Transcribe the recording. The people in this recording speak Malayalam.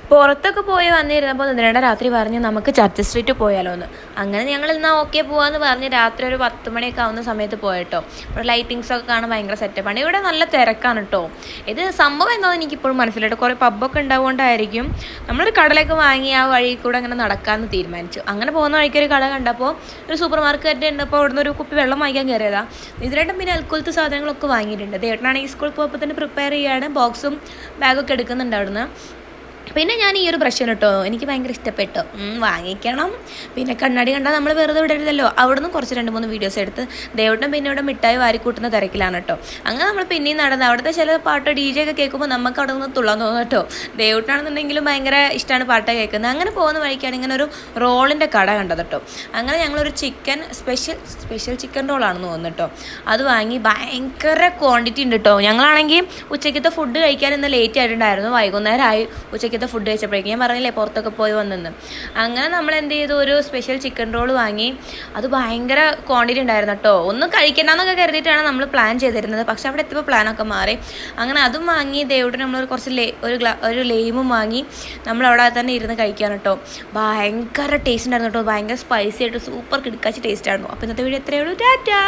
പുറത്തൊക്കെ പോയി വന്നിരുന്നപ്പോൾ നിന്നിട രാത്രി പറഞ്ഞ് നമുക്ക് ചർച്ച് സ്ട്രീറ്റ് പോയാലോ എന്ന്. അങ്ങനെ ഞങ്ങൾ എന്നാൽ ഓക്കെ പോകാമെന്ന് പറഞ്ഞ് രാത്രി ഒരു 10 മണിയൊക്കെ ആവുന്ന സമയത്ത് പോയിട്ടോ. ഇവിടെ ലൈറ്റിങ്സ് ഒക്കെ കാണാൻ ഭയങ്കര സെറ്റപ്പാണ്. ഇവിടെ നല്ല തിരക്കാണ് കേട്ടോ. ഇത് സംഭവം എന്താണെന്ന് എനിക്കിപ്പോഴും മനസ്സിലായിട്ട് കുറേ പബ്ബൊക്കെ ഉണ്ടാവുകൊണ്ടായിരിക്കും നമ്മളൊരു കടലൊക്കെ വാങ്ങി ആ വഴി കൂടെ അങ്ങനെ നടക്കാമെന്ന് തീരുമാനിച്ചു. അങ്ങനെ പോകുന്ന വഴിക്ക് ഒരു കട കണ്ടപ്പോൾ ഒരു സൂപ്പർ മാർക്കറ്റ് ഉണ്ടപ്പോൾ അവിടുന്ന് ഒരു കുപ്പി വെള്ളം വാങ്ങിക്കാൻ കയറിയതാണ്. ഇതിനായിട്ടും പിന്നെ അൽക്കുലത്തെ സാധനങ്ങളൊക്കെ വാങ്ങിയിട്ടുണ്ട്. ദേട്ടനാണെങ്കിൽ സ്കൂളിൽ പോയപ്പോൾ തന്നെ പ്രിപ്പയർ ചെയ്യാണ്, ബോക്സും ബാഗൊക്കെ എടുക്കുന്നുണ്ട് അവിടുന്ന്. പിന്നെ ഞാൻ ഈ ഒരു ബ്രഷ് കേട്ടോ എനിക്ക് ഭയങ്കര ഇഷ്ടപ്പെട്ടു, വാങ്ങിക്കണം. പിന്നെ കണ്ണാടി കണ്ടാൽ നമ്മൾ വെറുതെ വിടരുതല്ലോ. അവിടെ നിന്ന് കുറച്ച് 2-3 വീഡിയോസ് എടുത്ത് ദേവട്ടം പിന്നെ ഇവിടെ മിഠായി വാരിക്കൂട്ടുന്ന തിരക്കിലാണ് കേട്ടോ. അങ്ങനെ നമ്മൾ പിന്നെയും നടന്ന് അവിടുത്തെ ചില പാട്ടോ DJ ഒക്കെ കേൾക്കുമ്പോൾ നമുക്ക് അവിടെ നിന്ന് തുള്ളാൻ തോന്നും കേട്ടോ. ദേവട്ടാണെന്നുണ്ടെങ്കിലും ഭയങ്കര ഇഷ്ടമാണ് പാട്ട് കേൾക്കുന്നത്. അങ്ങനെ പോകുന്ന വഴിക്കാണ് ഇങ്ങനെ ഒരു റോളിൻ്റെ കട കണ്ടത് കേട്ടോ. അങ്ങനെ ഞങ്ങളൊരു സ്പെഷ്യൽ ചിക്കൻ റോളാണെന്ന് തോന്നുന്നു കേട്ടോ. അത് വാങ്ങി ഭയങ്കര ക്വാണ്ടിറ്റി ഉണ്ട് കേട്ടോ. ഞങ്ങളാണെങ്കിൽ ഉച്ചയ്ക്കത്തെ ഫുഡ് കഴിക്കാൻ ഇന്ന് ലേറ്റ് ആയിട്ടുണ്ടായിരുന്നു. വൈകുന്നേരമായി ഉച്ചയ്ക്കത്തെ ഫുഡ് കഴിച്ചപ്പോഴേക്കും. ഞാൻ പറഞ്ഞില്ലേ പുറത്തൊക്കെ പോയി വന്നെന്ന്. അങ്ങനെ നമ്മൾ എന്ത് ചെയ്തു, ഒരു സ്പെഷ്യൽ ചിക്കൻ റോൾ വാങ്ങി. അത് ഭയങ്കര ക്വാണ്ടിറ്റി ഉണ്ടായിരുന്നു കേട്ടോ. ഒന്നും കഴിക്കണമെന്നൊക്കെ കരുതിയിട്ടാണ് നമ്മൾ പ്ലാൻ ചെയ്തിരുന്നത്. പക്ഷെ അവിടെ എത്തിയപ്പോൾ പ്ലാനൊക്കെ മാറി. അങ്ങനെ അതും വാങ്ങി ദേവട്ട് നമ്മൾ കുറച്ച് ഒരു ലെയിമും വാങ്ങി നമ്മൾ അവിടെ തന്നെ ഇരുന്ന് കഴിക്കാൻ കേട്ടോ. ഭയങ്കര ടേസ്റ്റ് ഉണ്ടായിരുന്നു കേട്ടോ. ഭയങ്കര സ്പൈസി ആയിട്ട് സൂപ്പർ കിടക്കാച്ച് ടേസ്റ്റ് ആയിരുന്നു. അപ്പോൾ ഇന്നത്തെ വീഡിയോ എത്രയേ ഉള്ളൂ. ടാറ്റാ.